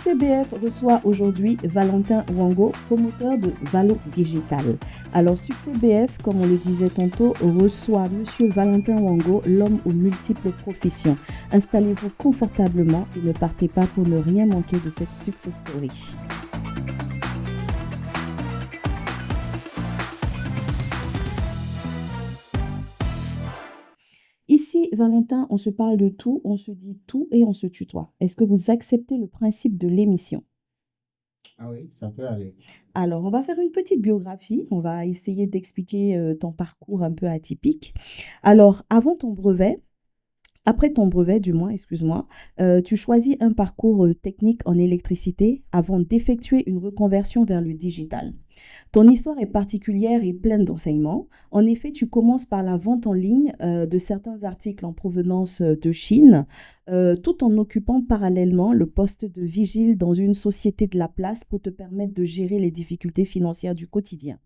Succès BF reçoit aujourd'hui Valentin Wango, promoteur de Valo Digital. Alors Succès BF, comme on le disait tantôt, reçoit Monsieur Valentin Wango, l'homme aux multiples professions. Installez-vous confortablement et ne partez pas pour ne rien manquer de cette success story. Ici, Valentin, on se parle de tout, on se dit tout et on se tutoie. Est-ce que vous acceptez le principe de l'émission? Ah oui, ça peut aller. Alors, on va faire une petite biographie. On va essayer d'expliquer ton parcours un peu atypique. Alors, après ton brevet, du moins, excuse-moi, tu choisis un parcours technique en électricité avant d'effectuer une reconversion vers le digital. Ton histoire est particulière et pleine d'enseignements. En effet, tu commences par la vente en ligne de certains articles en provenance de Chine, tout en occupant parallèlement le poste de vigile dans une société de la place pour te permettre de gérer les difficultés financières du quotidien.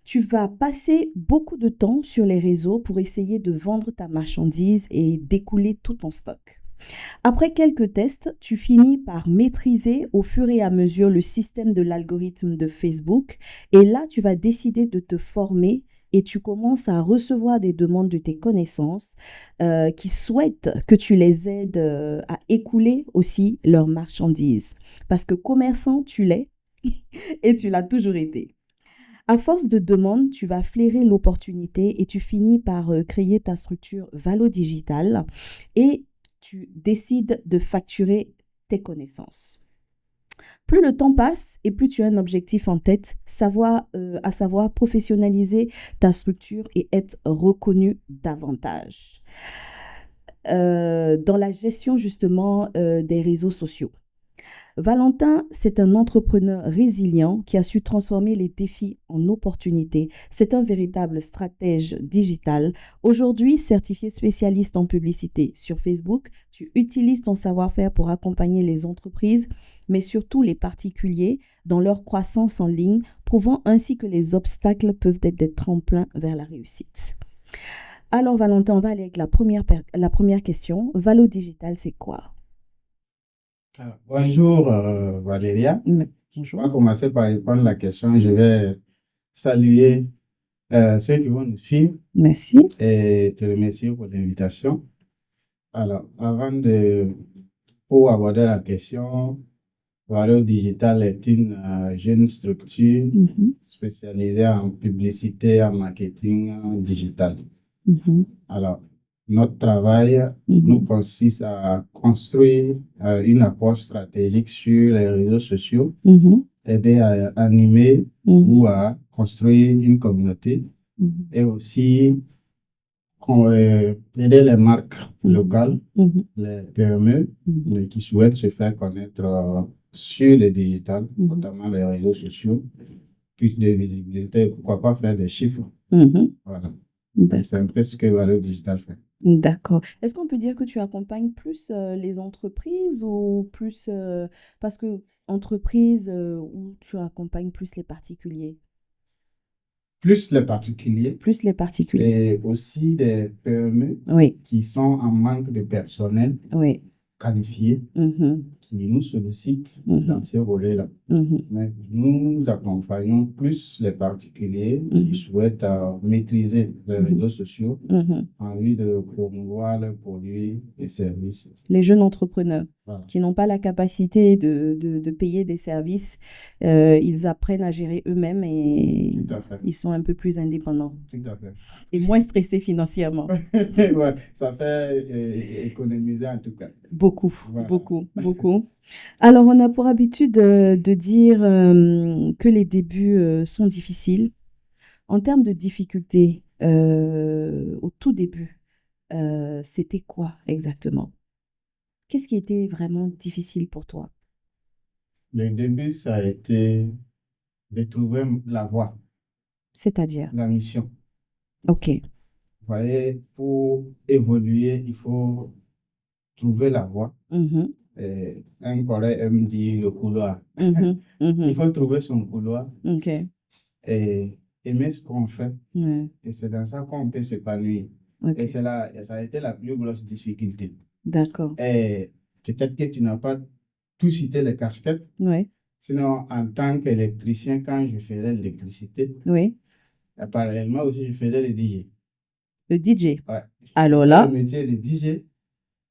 Tu vas passer beaucoup de temps sur les réseaux pour essayer de vendre ta marchandise et d'écouler tout ton stock. Après quelques tests, tu finis par maîtriser au fur et à mesure le système de l'algorithme de Facebook et là, tu vas décider de te former et tu commences à recevoir des demandes de tes connaissances qui souhaitent que tu les aides à écouler aussi leurs marchandises. Parce que commerçant, tu l'es et tu l'as toujours été. À force de demandes, tu vas flairer l'opportunité et tu finis par créer ta structure Valo Digital et tu décides de facturer tes connaissances. Plus le temps passe et plus tu as un objectif en tête, à savoir professionnaliser ta structure et être reconnu davantage dans la gestion justement des réseaux sociaux. Valentin, c'est un entrepreneur résilient qui a su transformer les défis en opportunités. C'est un véritable stratège digital. Aujourd'hui, certifié spécialiste en publicité sur Facebook, tu utilises ton savoir-faire pour accompagner les entreprises, mais surtout les particuliers dans leur croissance en ligne, prouvant ainsi que les obstacles peuvent être des tremplins vers la réussite. Alors Valentin, on va aller avec la première question. Valo Digital, c'est quoi? Bonjour Valéria. On Bonjour. va commencer par répondre à la question. Je vais saluer ceux qui vont nous suivre Merci. et te remercier pour l'invitation. Alors, pour aborder la question, Valo Digital est une jeune structure spécialisée en publicité et en marketing digital. Alors, notre travail nous consiste à construire une approche stratégique sur les réseaux sociaux, aider à animer ou à construire une communauté et aussi aider les marques locales, les PME qui souhaitent se faire connaître sur le digital, notamment les réseaux sociaux, plus de visibilité, pourquoi pas faire des chiffres. Voilà. C'est un peu ce que Valo Digital fait. D'accord. Est-ce qu'on peut dire que tu accompagnes plus les entreprises ou plus parce que entreprises où tu accompagnes plus les particuliers? Plus les particuliers. Plus les particuliers. Et aussi des PME Oui. qui sont en manque de personnel Oui. qualifié qui nous sollicitent dans ces volets-là. Mais nous accompagnons plus les particuliers qui souhaitent maîtriser les réseaux sociaux en vue de promouvoir leurs produits et services. Les jeunes entrepreneurs Voilà. qui n'ont pas la capacité de payer des services, ils apprennent à gérer eux-mêmes et Tout à fait. ils sont un peu plus indépendants Tout à fait. et moins stressés financièrement. Ouais, ça fait économiser en tout cas. Beaucoup, Voilà. beaucoup. Alors, on a pour habitude de dire que les débuts sont difficiles. En termes de difficultés, au tout début, c'était quoi exactement? Qu'est-ce qui était vraiment difficile pour toi? Le début, ça a été de trouver la voie, C'est-à-dire? la mission. Ok. Vous voyez, pour évoluer, il faut trouver la voie. Un collègue aime dire le couloir. Il faut trouver son couloir Ok. et aimer ce qu'on fait. Ouais. Et c'est dans ça qu'on peut s'épanouir. Ok. Et ça a été la plus grosse difficulté. D'accord. Et peut-être que tu n'as pas tout citer les casquettes. Oui. Sinon, en tant qu'électricien, quand je faisais l'électricité, Oui. parallèlement aussi, je faisais le DJ. Le DJ. Ouais. Alors Le là, métier de DJ.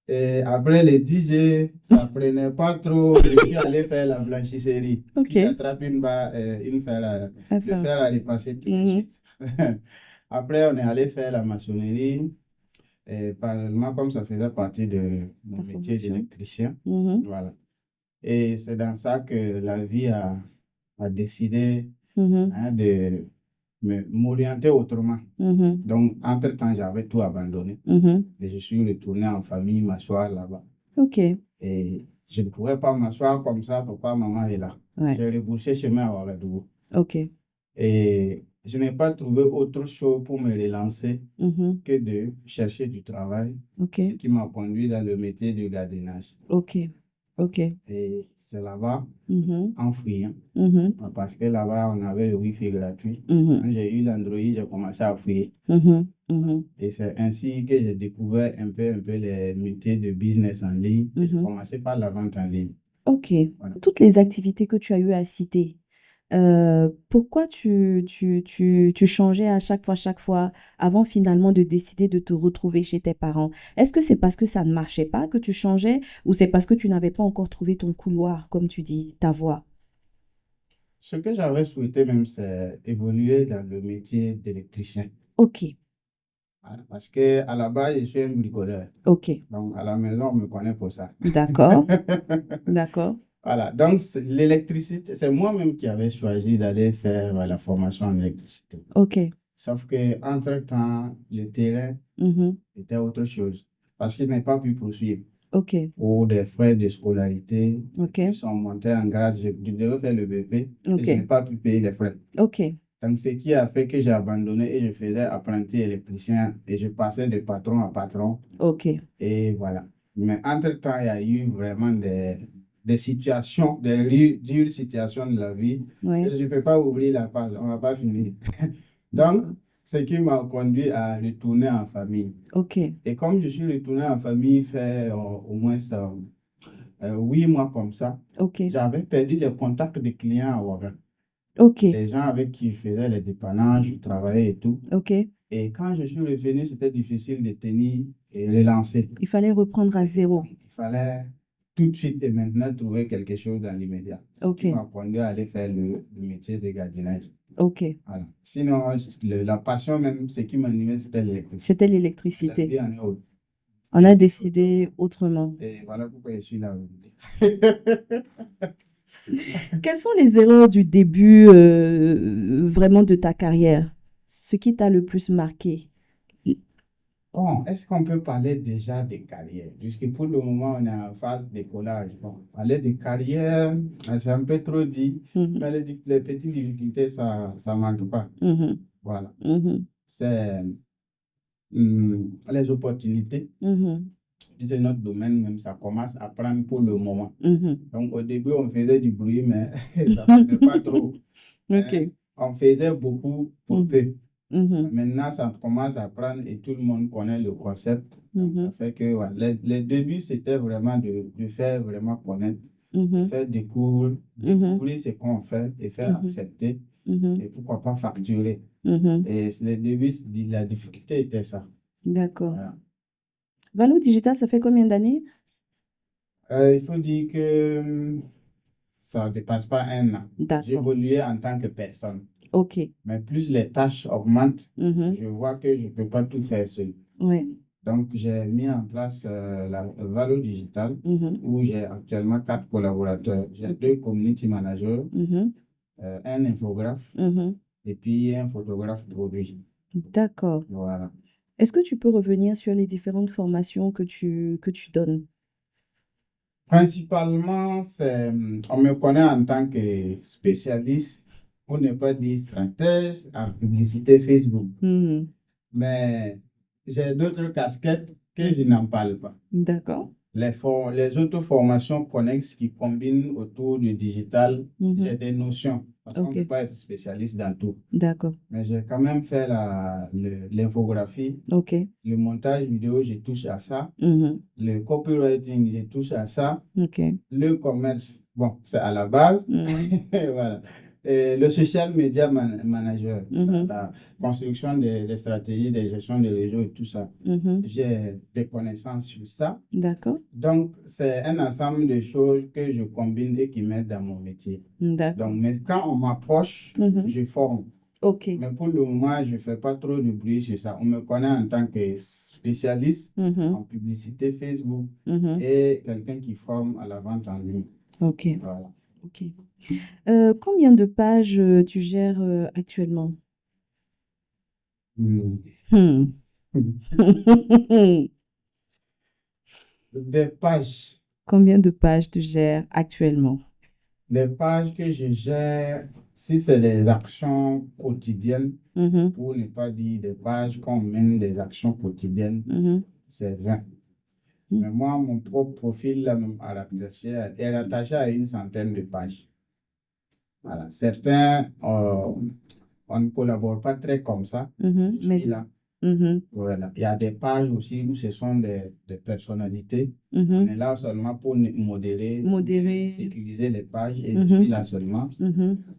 Et après le DJ, ça prenait pas trop. Je suis allé faire la blanchisserie. ok. Si j'attrape une fer le Enfin. fer à repasser tout de suite. Après, on est allé faire la maçonnerie. Et parallèlement, comme ça faisait partie de mon métier d'électricien. Voilà. Et c'est dans ça que la vie a décidé de m'orienter autrement. Donc, entre-temps, j'avais tout abandonné. Et je suis retourné en famille m'asseoir là-bas. Ok. Et je ne pouvais pas m'asseoir comme ça, papa, maman est là. Ouais. J'ai rebroussé chemin à Ouagadougou. Ok. Et je n'ai pas trouvé autre chose pour me relancer que de chercher du travail, ce qui m'a conduit dans le métier du gardiennage. Ok. Ok. Et c'est là-bas, en fouillant, parce que là-bas, on avait le Wi-Fi gratuit. Quand j'ai eu l'Android, j'ai commencé à fouiller. Et c'est ainsi que j'ai découvert un peu les métiers de business en ligne. J'ai commencé par la vente en ligne. Ok. Voilà. Toutes les activités que tu as eu à citer, pourquoi tu changeais à chaque fois, avant finalement de décider de te retrouver chez tes parents? Est-ce que c'est parce que ça ne marchait pas que tu changeais ou c'est parce que tu n'avais pas encore trouvé ton couloir, comme tu dis, ta voie? Ce que j'avais souhaité même, c'est évoluer dans le métier d'électricien. Ok. Voilà, parce qu'à la base, je suis un bricoleur. Ok. Donc, à la maison, on me connaît pour ça. D'accord. D'accord. Voilà, donc l'électricité, c'est moi-même qui avais choisi d'aller faire la formation en électricité. Ok. Sauf qu'entre-temps, le terrain était autre chose. Parce que je n'ai pas pu poursuivre. Ok. Pour des frais de scolarité, Ok. ils sont montés en grade. Je devais faire le BP et je n'ai pas pu payer les frais. Ok. Donc, ce qui a fait que j'ai abandonné et je faisais apprenti électricien et je passais de patron à patron. Ok. Et voilà. Mais entre-temps, il y a eu vraiment des situations, des dures situations de la vie. Ouais. Et je ne peux pas ouvrir la page, on ne va pas finir. Donc, ce qui m'a conduit à retourner en famille. Ok. Et comme je suis retourné en famille, fait au moins 8 mois comme ça, Ok. j'avais perdu les contacts des clients à Ouaga. Ok. Les gens avec qui je faisais les dépannages, je travaillais et tout. Ok. Et quand je suis revenu, c'était difficile de tenir et relancer. Il fallait reprendre à zéro. Il fallait tout de suite et maintenant trouver quelque chose dans l'immédiat. Ok. Qui m'a conduit à aller faire le métier de gardiennage. Ok. Voilà. Sinon, la passion même, ce qui m'animait, c'était l'électricité. C'était l'électricité. La vie en est On a décidé autrement. Et voilà pourquoi je suis là aujourd'hui. Quelles sont les erreurs du début vraiment de ta carrière? Ce qui t'a le plus marqué? Bon, est-ce qu'on peut parler déjà des carrières? Puisque pour le moment, on est en phase décollage. Bon, parler de carrière, c'est un peu trop dit, mais les petites difficultés, ça ne manque pas. Voilà. C'est les opportunités. C'est notre domaine, même ça commence à prendre pour le moment. Donc, au début, on faisait du bruit, mais ça ne prenait pas trop. Ok. On faisait beaucoup pour peu. Maintenant, ça commence à prendre et tout le monde connaît le concept. Donc, ça fait que les débuts, c'était vraiment de faire vraiment connaître, de faire découvrir ce qu'on fait et faire accepter et pourquoi pas facturer. Et les débuts, la difficulté était ça. D'accord. Voilà. Valo Digital, ça fait combien d'années? Il faut dire que ça ne dépasse pas 1 an. D'accord. J'évoluais en tant que personne. Ok. Mais plus les tâches augmentent, je vois que je ne peux pas tout faire seul. Ouais. Donc, j'ai mis en place la Valo Digital où j'ai actuellement 4 collaborateurs. J'ai 2 community managers, un infographe et puis un photographe produit. D'accord. Voilà. Est-ce que tu peux revenir sur les différentes formations que tu donnes? Principalement, on me connaît en tant que spécialiste, pour ne pas dire stratège, en publicité Facebook. Mais j'ai d'autres casquettes que je n'en parle pas. D'accord. les autres formations connexes qui combinent autour du digital, j'ai des notions. Parce qu'on ne peut pas être spécialiste dans tout. D'accord. Mais j'ai quand même fait l'infographie, le montage vidéo, j'ai touché à ça. Le copywriting, j'ai touché à ça. Le commerce, bon, c'est à la base. Voilà. Et le social media manager, la construction des stratégies de gestion des réseaux et tout ça. J'ai des connaissances sur ça. D'accord. Donc, c'est un ensemble de choses que je combine et qui m'aident dans mon métier. D'accord. Donc, mais quand on m'approche, je forme. Mais pour le moment, je ne fais pas trop de bruit sur ça. On me connaît en tant que spécialiste en publicité Facebook et quelqu'un qui forme à la vente en ligne. Voilà. Combien de pages tu gères actuellement? Des pages. Combien de pages tu gères actuellement? Des pages que je gère, si c'est des actions quotidiennes, pour ne pas dire des pages qu'on mène des actions quotidiennes, c'est 20. Mais moi, mon propre profil là, même est rattaché à une centaine de pages. Voilà. Certains, on ne collabore pas très comme ça. Je suis là. Voilà. Il y a des pages aussi où ce sont des personnalités. On est là seulement pour modérer, sécuriser les pages et je suis là seulement.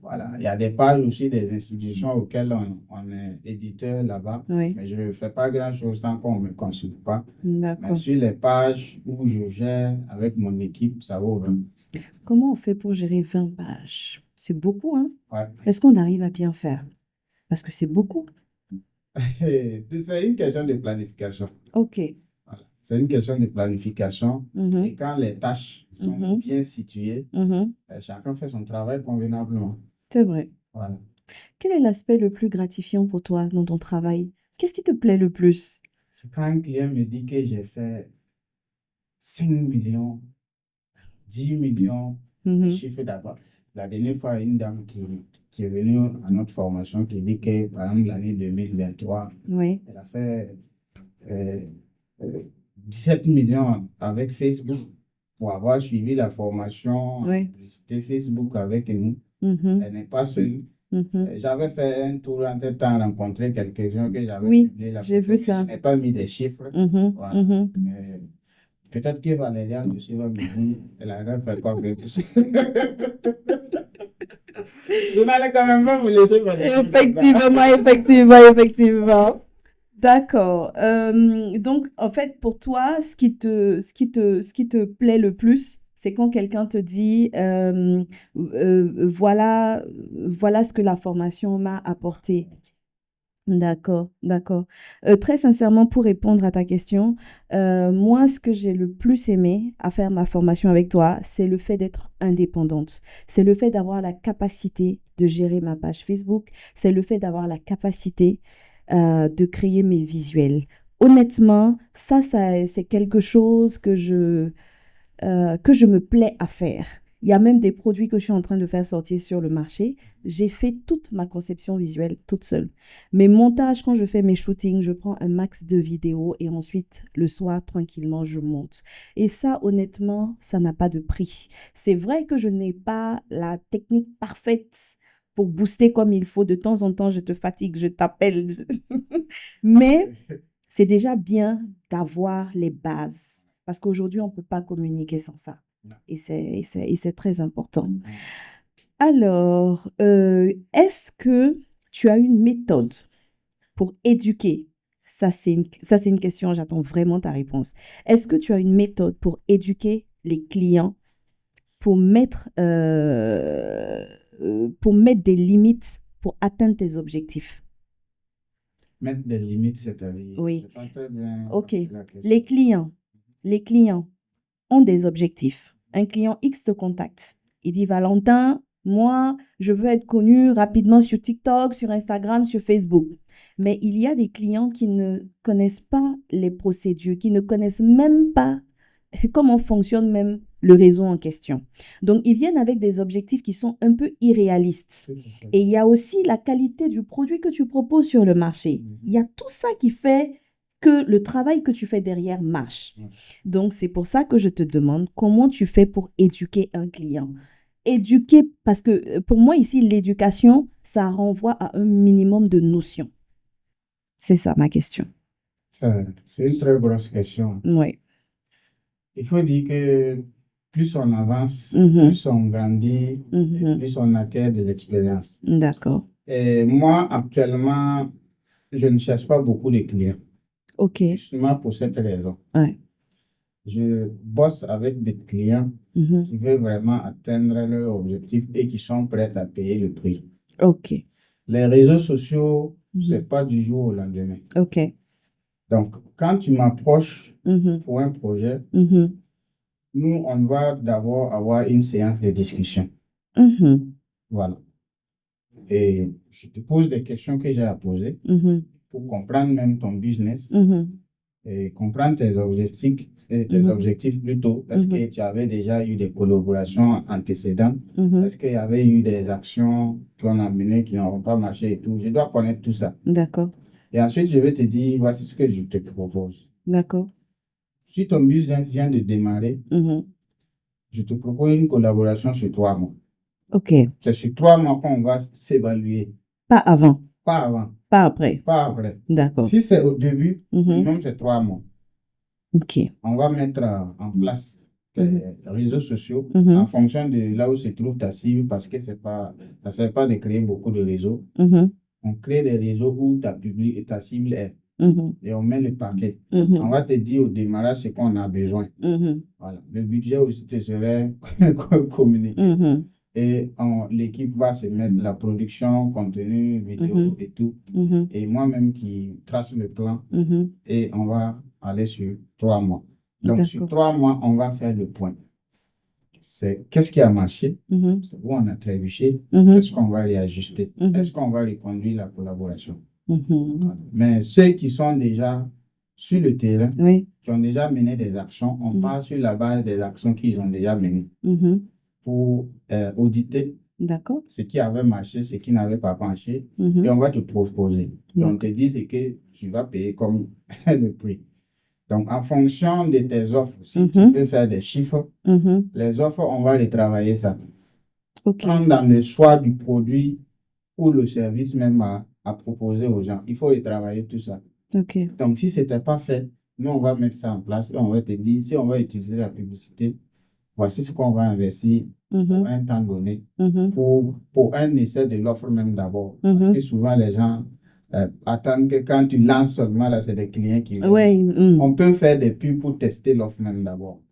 Voilà. Il y a des pages aussi des institutions auxquelles on est éditeur là-bas. Mais je ne fais pas grand-chose tant qu'on ne me consulte pas. Mais sur les pages où je gère avec mon équipe, ça vaut 20. Comment on fait pour gérer 20 pages? C'est beaucoup, hein? Ouais. Est-ce qu'on arrive à bien faire? Parce que c'est beaucoup. C'est une question de planification. Voilà. C'est une question de planification. Et quand les tâches sont bien situées, chacun fait son travail convenablement. C'est vrai. Voilà. Quel est l'aspect le plus gratifiant pour toi dans ton travail? Qu'est-ce qui te plaît le plus? C'est quand un client me dit que j'ai fait 5 millions, 10 millions de chiffre d'affaires. La dernière fois, une dame qui est venue à notre formation qui dit que, par exemple, l'année 2023, elle a fait 17 millions avec Facebook pour avoir suivi la formation en publicité Facebook avec nous. Elle n'est pas seule. J'avais fait un tour entre-temps, rencontré quelques-uns que j'avais publié la j'ai photo, vu ça. Je n'ai pas mis des chiffres. Voilà. Peut-être que Valéria aussi va me dire, elle a fait quoi avec ça. Je n'allais quand même pas vous laisser faire Effectivement. D'accord. Donc, en fait, pour toi, ce qui te plaît le plus, c'est quand quelqu'un te dit, voilà ce que la formation m'a apporté. D'accord. Très sincèrement, pour répondre à ta question, moi, ce que j'ai le plus aimé à faire ma formation avec toi, c'est le fait d'être indépendante. C'est le fait d'avoir la capacité de gérer ma page Facebook. C'est le fait d'avoir la capacité de créer mes visuels. Honnêtement, ça c'est quelque chose que je me plais à faire. Il y a même des produits que je suis en train de faire sortir sur le marché. J'ai fait toute ma conception visuelle toute seule. Mes montages, quand je fais mes shootings, je prends un max de vidéos et ensuite, le soir, tranquillement, je monte. Et ça, honnêtement, ça n'a pas de prix. C'est vrai que je n'ai pas la technique parfaite pour booster comme il faut. De temps en temps, je te fatigue, je t'appelle. Mais c'est déjà bien d'avoir les bases. Parce qu'aujourd'hui, on ne peut pas communiquer sans ça. Et c'est très important. Alors, est-ce que tu as une méthode pour éduquer? Ça, c'est une question, j'attends vraiment ta réponse. Est-ce que tu as une méthode pour éduquer les clients, pour mettre des limites pour atteindre tes objectifs? Mettre des limites, c'est-à-dire... Oui. Je pense très bien OK. la question. Les clients ont des objectifs. Un client X te contacte. Il dit, Valentin, moi, je veux être connu rapidement sur TikTok, sur Instagram, sur Facebook. Mais il y a des clients qui ne connaissent pas les procédures, qui ne connaissent même pas comment fonctionne même le réseau en question. Donc, ils viennent avec des objectifs qui sont un peu irréalistes. Et il y a aussi la qualité du produit que tu proposes sur le marché. Il y a tout ça qui fait que le travail que tu fais derrière marche. Donc, c'est pour ça que je te demande comment tu fais pour éduquer un client. Éduquer, parce que pour moi ici, l'éducation, ça renvoie à un minimum de notions. C'est ça ma question. C'est une très grosse question. Oui. Il faut dire que plus on avance, plus on grandit, et plus on acquiert de l'expérience. D'accord. Et moi, actuellement, je ne cherche pas beaucoup de clients. OK. Justement pour cette raison. Ouais. Je bosse avec des clients qui veulent vraiment atteindre leur objectif et qui sont prêts à payer le prix. OK. Les réseaux sociaux, c'est pas du jour au lendemain. OK. Donc, quand tu m'approches pour un projet, nous, on va d'abord avoir une séance de discussion. Voilà. Et je te pose des questions que j'ai à poser pour comprendre même ton business et comprendre tes objectifs plutôt. Est-ce que tu avais déjà eu des collaborations antécédentes? Est-ce qu'il y avait eu des actions qu'on a menées qui n'auront pas marché et tout? Je dois connaître tout ça. D'accord. Et ensuite, je vais te dire, voici ce que je te propose. D'accord. Si ton business vient de démarrer, je te propose une collaboration sur 3 mois. OK. C'est sur 3 mois qu'on va s'évaluer. Pas avant. Pas avant. Pas après. Pas après. D'accord. Si c'est au début, minimum c'est 3 mois. OK. On va mettre en place tes réseaux sociaux en fonction de là où se trouve ta cible parce que ça ne sert pas de créer beaucoup de réseaux. On crée des réseaux où ta cible est. Et on met le paquet. On va te dire au démarrage ce qu'on a besoin. Voilà. Le budget aussi te serait communiqué. Et l'équipe va se mettre la production, contenu, vidéo et tout. Et moi-même qui trace le plan. Et on va aller sur 3 mois. Donc, sur 3 mois, on va faire le point. C'est qu'est-ce qui a marché, c'est où on a trébuché, qu'est-ce qu'on va réajuster, est-ce qu'on va reconduire la collaboration. Voilà. Mais ceux qui sont déjà sur le terrain, qui ont déjà mené des actions, on part sur la base des actions qu'ils ont déjà menées pour auditer ce qui avait marché, ce qui n'avait pas marché, et on va te proposer. Et on te dit ce que tu vas payer comme le prix. Donc, en fonction de tes offres, si tu veux faire des chiffres, les offres, on va les travailler ça. Prendre dans le choix du produit ou le service même à proposer aux gens. Il faut les travailler tout ça. Donc, si ce n'était pas fait, nous, on va mettre ça en place et on va te dire, si on va utiliser la publicité, voici ce qu'on va investir pour un temps donné, pour un essai de l'offre même d'abord. Parce que souvent, les gens attendent que quand tu lances seulement, là, c'est des clients qui viennent. On peut faire des pubs pour tester l'offre même d'abord.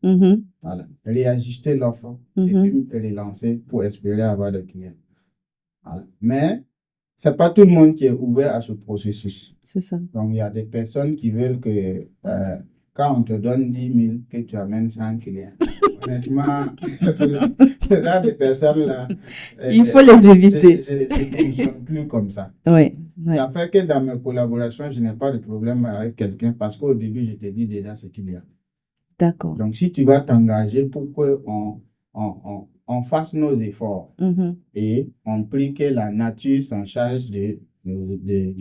Voilà. Réajuster l'offre et puis les lancer pour espérer avoir des clients. Voilà. Mais ce n'est pas tout le monde qui est ouvert à ce processus. C'est ça. Donc, il y a des personnes qui veulent que quand on te donne 10 000, que tu amènes 100 clients. Honnêtement, ce genre de personnes-là, il faut les éviter. Je ne fonctionne plus comme ça. Ça fait que dans mes collaborations, je n'ai pas de problème avec quelqu'un parce qu'au début, je te dis déjà ce qu'il y a. D'accord. Donc, si tu vas t'engager pour qu'on fasse nos efforts et on prie que la nature s'en charge du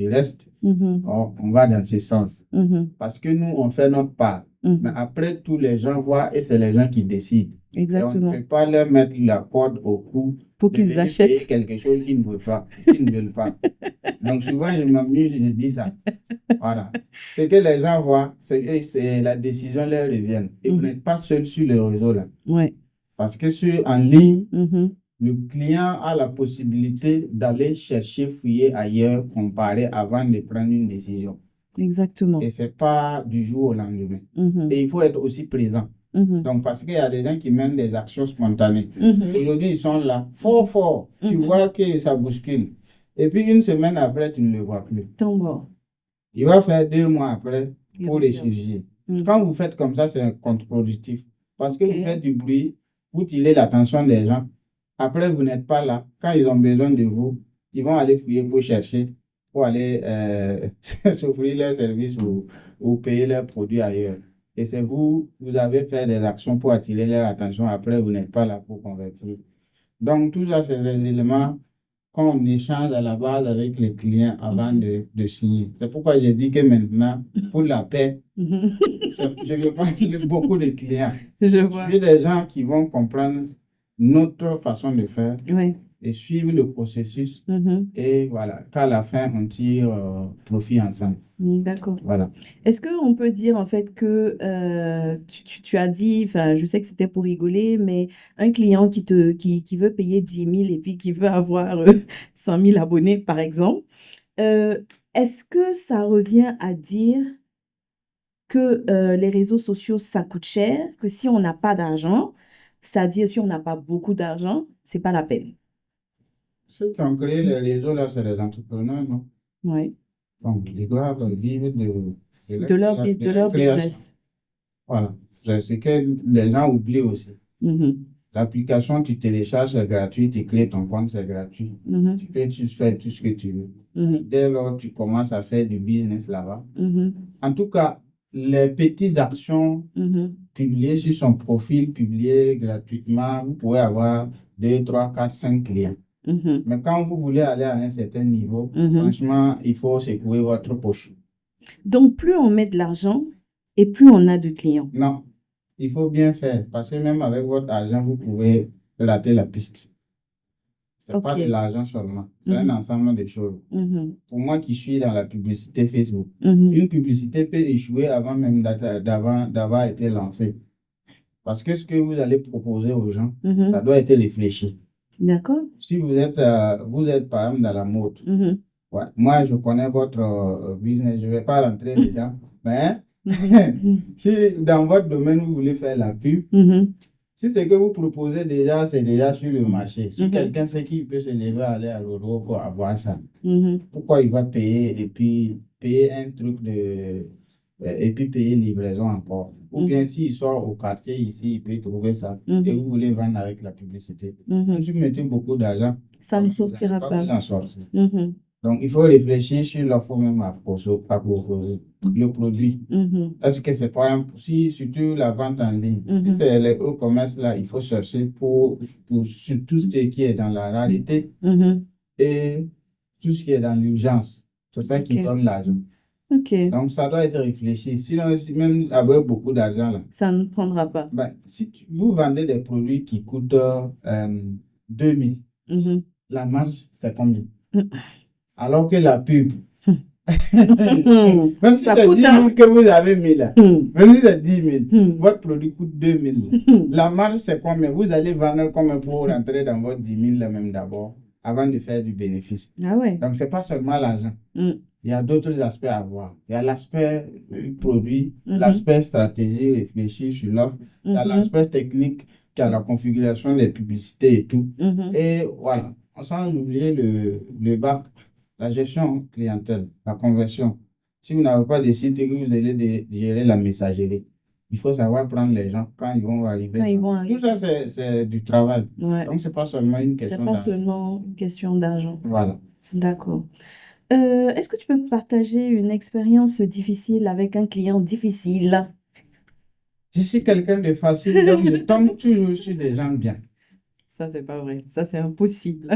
reste, on va dans ce sens. Parce que nous, on fait notre part. Mais après, tous les gens voient et c'est les gens qui décident. Exactement. Et on ne peut pas leur mettre la corde au cou pour qu'ils achètent quelque chose qu'ils ne veulent pas. Donc, souvent, je m'amuse, je dis ça. Voilà. Ce que les gens voient, c'est la décision leur revient. Et vous n'êtes pas seul sur le réseau là. Parce que en ligne, le client a la possibilité d'aller chercher, fouiller ailleurs, comparer avant de prendre une décision. Exactement. Et ce n'est pas du jour au lendemain. Et il faut être aussi présent. Donc, parce qu'il y a des gens qui mènent des actions spontanées. Aujourd'hui, ils sont là, fort. Tu vois que ça bouscule. Et puis, une semaine après, tu ne le vois plus. Il va faire 2 mois après pour les chirurgies. Quand vous faites comme ça, c'est contre-productif. Parce que vous faites du bruit, vous tirez l'attention des gens. Après, vous n'êtes pas là. Quand ils ont besoin de vous, ils vont aller fouiller pour chercher, pour aller s'offrir leurs services ou payer leurs produits ailleurs. Et c'est vous avez fait des actions pour attirer leur attention. Après, vous n'êtes pas là pour convertir. Donc, tout ça, c'est des éléments qu'on échange à la base avec les clients avant de signer. C'est pourquoi j'ai dit que maintenant, pour la paix, je ne veux pas beaucoup de clients. Je vois. Je veux des gens qui vont comprendre notre façon de faire Oui. et suivre le processus. Et voilà, qu'à la fin, on tire profit ensemble. D'accord. Voilà. Est-ce qu'on peut dire en fait que tu as dit, enfin, je sais que c'était pour rigoler, mais un client qui veut payer 10 000 et puis qui veut avoir 100 000 abonnés, par exemple, est-ce que ça revient à dire que les réseaux sociaux, ça coûte cher, que si on n'a pas d'argent, c'est-à-dire si on n'a pas beaucoup d'argent, c'est pas la peine? Ceux qui ont créé les réseaux, là, c'est les entrepreneurs, non? Oui. Donc, ils doivent vivre De leur leur création. business. Voilà. C'est ce que les gens oublient aussi. Mhm. L'application, tu télécharges, c'est gratuit, tu crées ton compte, c'est gratuit. Mhm. Tu peux faire tout ce que tu veux. Mhm. Dès lors, tu commences à faire du business là-bas. Mhm. En tout cas, les petites actions Mhm. publiées sur son profil, publiées gratuitement, vous pouvez avoir 2, 3, 4, 5 clients. Mhm. Mais quand vous voulez aller à un certain niveau, Mhm. franchement, il faut secouer votre poche. Donc, plus on met de l'argent et plus on a de clients. Non, il faut bien faire parce que même avec votre argent, vous pouvez rater la piste. C'est pas de Ok. l'argent seulement, c'est un Mhm. ensemble de choses. Mhm. Pour moi qui suis dans la publicité Facebook, Mhm. une publicité peut échouer avant même d'avoir été lancée. Parce que ce que vous allez proposer aux gens, Mhm. ça doit être réfléchi. D'accord. Si vous êtes par exemple dans la mode, Mhm. ouais, moi je connais votre business, je ne vais pas rentrer dedans, mais Mhm. si dans votre domaine vous voulez faire la pub, Mhm. si ce que vous proposez déjà, c'est déjà sur le marché, si Mhm. quelqu'un sait qu'il peut se lever, aller à l'euro pour avoir ça, Mhm. pourquoi il va payer et puis payer un truc et puis payer livraison encore? Ou bien Mhm. s'il sort au quartier ici, il peut trouver ça et Mhm. vous voulez vendre avec la publicité. Mhm. Si vous mettez beaucoup d'argent, Ça ne vous n'allez sortira pas pas. vous en sortir. Mhm. Donc, il faut réfléchir sur l'offre même à proposer, le produit. Mhm. Est-ce que c'est pas si surtout la vente en ligne, si Mhm. c'est le e-commerce là, il faut chercher sur tout ce qui est dans la rareté Mhm. et tout ce qui est dans l'urgence. C'est ça qui Ok. donne l'argent. Ok. Donc, ça doit être réfléchi. Sinon, même avec beaucoup d'argent là, Ça ne prendra pas. ben, si vous vendez des produits qui coûtent 2000, Mhm. la marge, c'est combien? Mhm. Alors que la pub, Mhm. même si Ça c'est coûte 10 000 que vous avez mis là, Mhm. même si c'est 10 000, Mhm. votre produit coûte 2000. Mhm. La marge, c'est combien? Vous allez vendre combien pour rentrer dans votre 10 000 là même d'abord, avant de faire du bénéfice. Ah ouais. Donc, c'est pas seulement l'argent. Mhm. Il y a d'autres aspects à voir. Il y a l'aspect produit, Mhm. l'aspect stratégie, réfléchir sur l'offre. Il y a Mhm. l'aspect technique, qui a la configuration des publicités et tout. Mhm. Et voilà, sans oublier le bac, la gestion clientèle, la conversion. Si vous n'avez pas de site et que vous allez gérer la messagerie, il faut savoir prendre les gens quand ils vont arriver. Quand ils vont Tout arriver. ça, c'est du travail. Ouais. Donc, ce n'est pas seulement une C'est question pas d'argent. seulement une question d'argent. Voilà. D'accord. Est-ce que tu peux me partager une expérience difficile avec un client difficile? Je suis quelqu'un de facile, donc je tombe toujours sur des gens bien. Ça, c'est pas vrai. Ça, c'est impossible.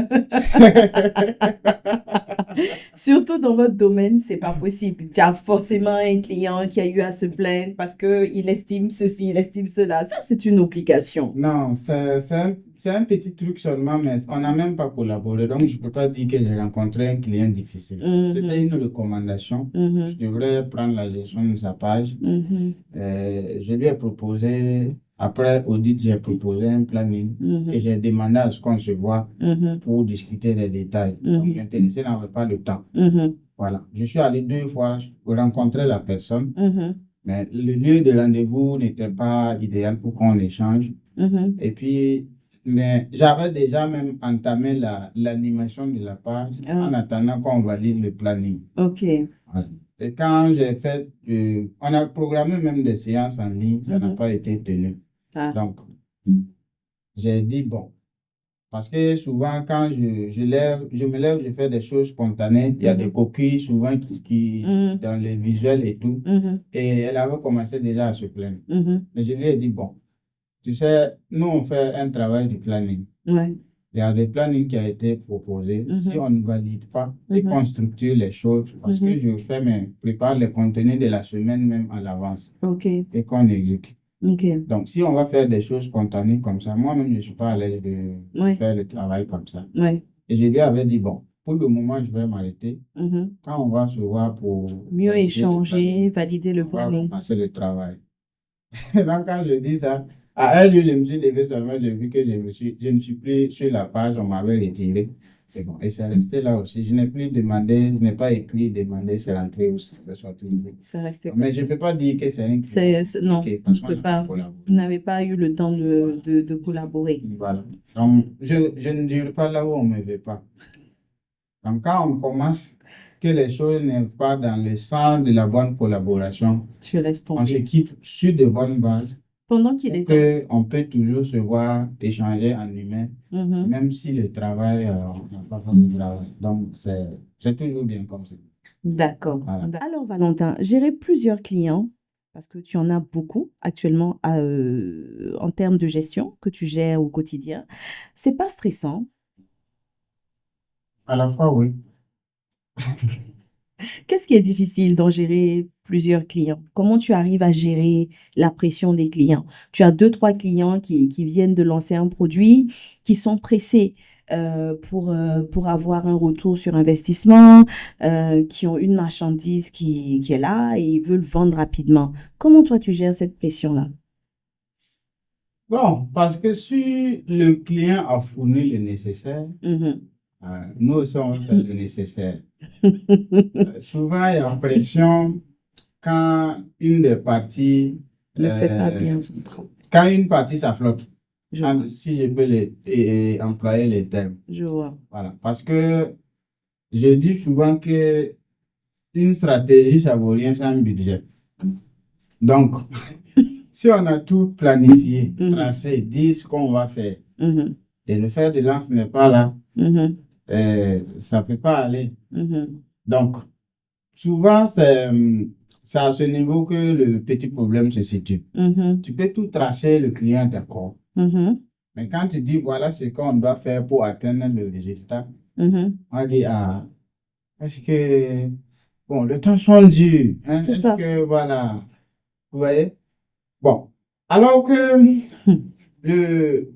Surtout dans votre domaine, c'est pas possible. Tu as forcément un client qui a eu à se plaindre parce qu'il estime ceci, il estime cela. Ça, c'est une obligation. Non, c'est un petit truc seulement, mais on n'a même pas collaboré. Donc, je ne peux pas dire que j'ai rencontré un client difficile. C'était une recommandation. Je devrais prendre la gestion de sa page. Je lui ai proposé, après audit, j'ai proposé un planning et j'ai demandé à ce qu'on se voit pour discuter des détails. Donc, l'intéressé n'avait pas le temps. Voilà. Je suis allé 2 fois rencontrer la personne, mais le lieu de rendez-vous n'était pas idéal pour qu'on échange. Et puis, mais j'avais déjà même entamé l'animation de la page en attendant qu'on valide le planning. Ok. Voilà. Et quand j'ai fait, on a programmé même des séances en ligne, ça n'a pas été tenu. Donc, j'ai dit bon, parce que souvent quand je me lève, je fais des choses spontanées. Il y a des coquilles souvent qui dans les visuels et tout. Et elle avait commencé déjà à se plaindre. Mais je lui ai dit bon, tu sais, nous on fait un travail du planning. Ouais. Il y a des plannings qui a été proposé. Si on ne valide pas et qu'on structure les choses, parce que je prépare les contenus de la semaine même à l'avance et qu'on exécute. Donc, si on va faire des choses spontanées comme ça, moi-même, je ne suis pas à l'aise de faire le travail comme ça. Et je lui avais dit, bon, pour le moment, je vais m'arrêter. Quand on va se voir pour mieux échanger, valider le planning, on va commencer le travail. Donc, quand je dis ça, à un jour, je me suis levé seulement, j'ai vu que je ne suis plus sur la page, on m'avait retiré. Et bon, et c'est resté là aussi. Je n'ai plus demandé, je n'ai pas écrit, demandé, c'est rentré aussi. C'est resté. Mais je ne peux pas dire que c'est un non, vous n'avez pas eu le temps de collaborer. Voilà. Donc, je ne dure pas là où on ne me veut pas. Donc, quand on commence, que les choses ne vont pas dans le sens de la bonne collaboration, on se quitte sur de bonnes bases. Pendant qu'il est temps. On peut toujours se voir, échanger en humain, même si le travail, on n'a pas fait le travail. Donc, c'est toujours bien comme ça. D'accord. Voilà. Alors, Valentin, gérer plusieurs clients, parce que tu en as beaucoup actuellement en termes de gestion que tu gères au quotidien, c'est pas stressant? À la fois, oui. Qu'est-ce qui est difficile d'en gérer plusieurs clients? Comment tu arrives à gérer la pression des clients? Tu as 2-3 clients qui viennent de lancer un produit, qui sont pressés pour avoir un retour sur investissement, qui ont une marchandise qui est là et ils veulent vendre rapidement. Comment toi, tu gères cette pression-là? Bon, parce que si le client a fourni le nécessaire, nous aussi, on fait le nécessaire. Souvent, il y a pression quand une des parties ne fait pas bien son travail. Quand une partie s'afflotte, si je peux employer les termes. Je vois. Voilà. Parce que je dis souvent que une stratégie, ça ne vaut rien sans un budget. Donc, si on a tout planifié, tracé, dit ce qu'on va faire, et le fer de lance n'est pas là, ça ne peut pas aller. Donc, souvent, c'est à ce niveau que le petit problème se situe. Tu peux tout tracer, le client d'accord. Mais quand tu dis, voilà ce qu'on doit faire pour atteindre le résultat, on dit, est-ce que, bon, le temps sont durs. Hein? C'est ça. Que, voilà, vous voyez? Bon, alors que le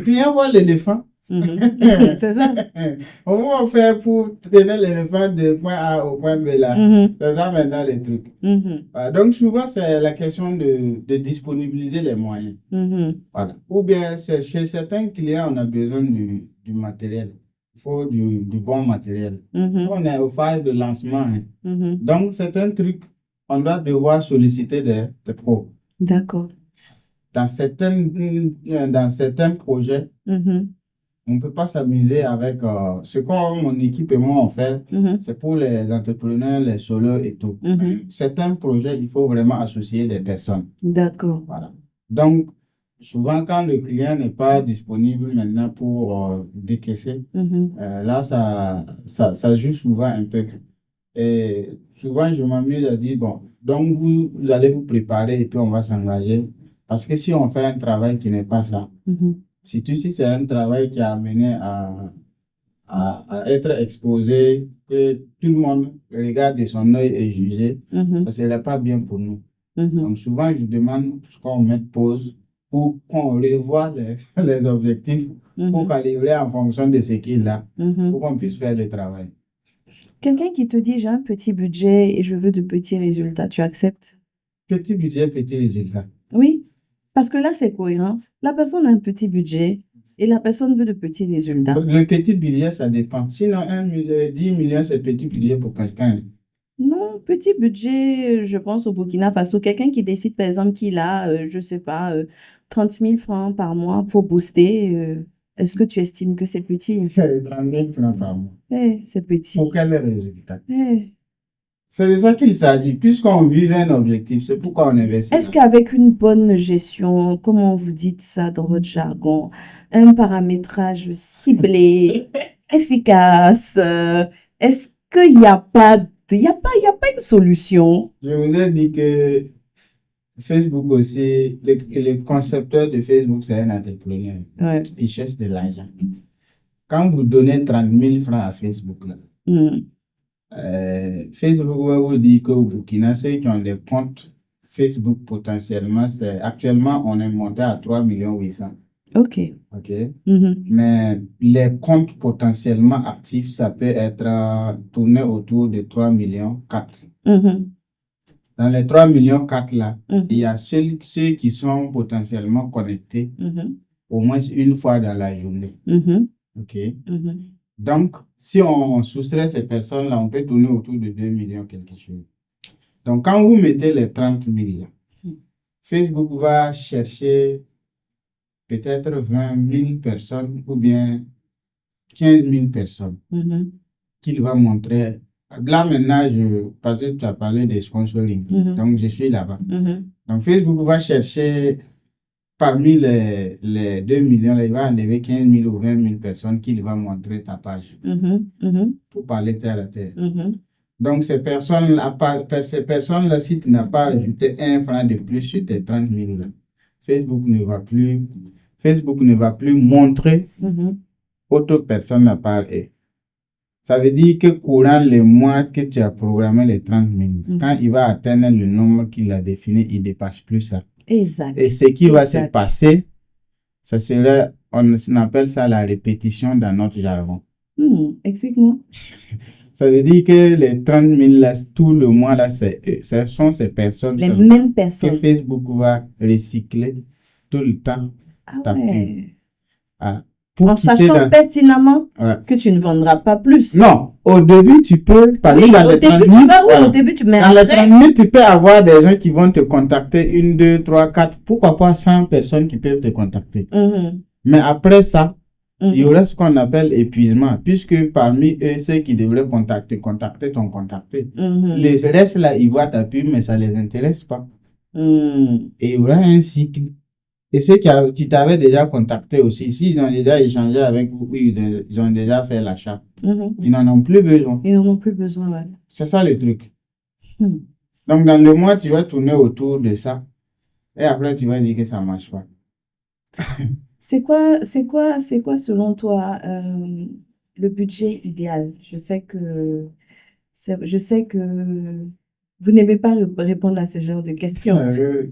client voit l'éléphant. C'est ça. Comment on fait pour tenir l'éléphant de point A au point B là? C'est ça maintenant les trucs. Donc souvent c'est la question de disponibiliser les moyens. Voilà. Ou bien chez certains clients on a besoin du matériel. Il faut du bon matériel. On est au phase de lancement. Hein. Donc certains trucs on doit devoir solliciter des pros. D'accord. Dans certains projets, on ne peut pas s'amuser avec ce que mon équipe et moi on fait. C'est pour les entrepreneurs, les solos et tout. Certains projets, il faut vraiment associer des personnes. D'accord. Voilà. Donc, souvent, quand le client n'est pas disponible maintenant pour décaisser, là, ça joue souvent un peu. Et souvent, je m'amuse à dire, bon, donc vous allez vous préparer et puis on va s'engager. Parce que si on fait un travail qui n'est pas ça, si c'est un travail qui a amené à être exposé, que tout le monde regarde de son œil et juge, ça ne serait pas bien pour nous. Donc souvent, je demande qu'on mette pause pour qu'on revoie les objectifs, pour calibrer en fonction de ce qu'il a, pour qu'on puisse faire le travail. Quelqu'un qui te dit, j'ai un petit budget et je veux de petits résultats, tu acceptes? Petit budget, petit résultat. Oui, parce que là, c'est cohérent. La personne a un petit budget et la personne veut de petits résultats. Le petit budget, ça dépend. Sinon, 10 millions, c'est petit budget pour quelqu'un. Non, petit budget, je pense au Burkina Faso. Quelqu'un qui décide, par exemple, qu'il a, je ne sais pas, 30 000 francs par mois pour booster. Est-ce que tu estimes que c'est petit? 30 000 francs par mois. C'est petit. Pour quel résultat? C'est de ça qu'il s'agit. Puisqu'on vise un objectif, c'est pourquoi on investit. Est-ce qu'avec une bonne gestion, comment vous dites ça dans votre jargon, un paramétrage ciblé, efficace, est-ce qu'il n'y a pas une solution? Je vous ai dit que Facebook aussi, le concepteur de Facebook, c'est un entrepreneur. Ouais. Il cherche de l'argent. Quand vous donnez 30 000 francs à Facebook, là, Facebook va vous dire qu'au Burkina, ceux qui ont des comptes Facebook potentiellement, actuellement, on est monté à 3,8 millions. Ok. OK. Mais les comptes potentiellement actifs, ça peut être tourné autour de 3,4 millions. Dans les 3,4 millions là, il y a ceux qui sont potentiellement connectés au moins une fois dans la journée. OK. Donc, si on soustrait ces personnes-là, on peut tourner autour de 2 millions quelque chose. Donc, quand vous mettez les 30 000 là, Facebook va chercher peut-être 20 000 personnes ou bien 15 000 personnes qu'il va montrer. Là, maintenant, parce que tu as parlé de sponsoring, donc je suis là-bas. Donc, Facebook va chercher parmi les 2 millions, là, il va enlever 15 000 ou 20 000 personnes qu'il va montrer ta page pour parler terre à terre. Donc, ces personnes-là, si tu n'as pas ajouté 1 franc de plus sur tes 30 000, là, Facebook ne va plus montrer autre personne à part eux. Ça veut dire que courant le mois que tu as programmé les 30 000, quand il va atteindre le nombre qu'il a défini, il ne dépasse plus ça. Exact. Et ce qui va se passer, ça serait, on appelle ça la répétition dans notre jargon. Explique-moi. Ça veut dire que les 30 000, là, tout le mois, là, ce sont ces personnes. Les mêmes personnes. Que Facebook va recycler tout le temps. Ah ouais. En sachant pertinemment que tu ne vendras pas plus. Non, au début, tu peux parler dans les 30 000. Au début, tu mets dans les 30 000, tu peux avoir des gens qui vont te contacter, 1, 2, 3, 4, pourquoi pas 100 personnes qui peuvent te contacter. Mais après ça, il y aura ce qu'on appelle épuisement, puisque parmi eux, ceux qui devraient contacter t'ont contacté. Les restes là, ils voient ta pub, mais ça ne les intéresse pas. Et il y aura un cycle. Et ceux qui t'avaient déjà contacté aussi, s'ils ont déjà échangé avec vous, ils ont déjà fait l'achat. Ils n'en ont plus besoin. Ils n'en ont plus besoin, ouais. C'est ça le truc. Donc, dans le mois, tu vas tourner autour de ça. Et après, tu vas dire que ça ne marche pas. C'est quoi, selon toi, le budget idéal? Je sais que vous n'aimez pas répondre à ce genre de questions. Je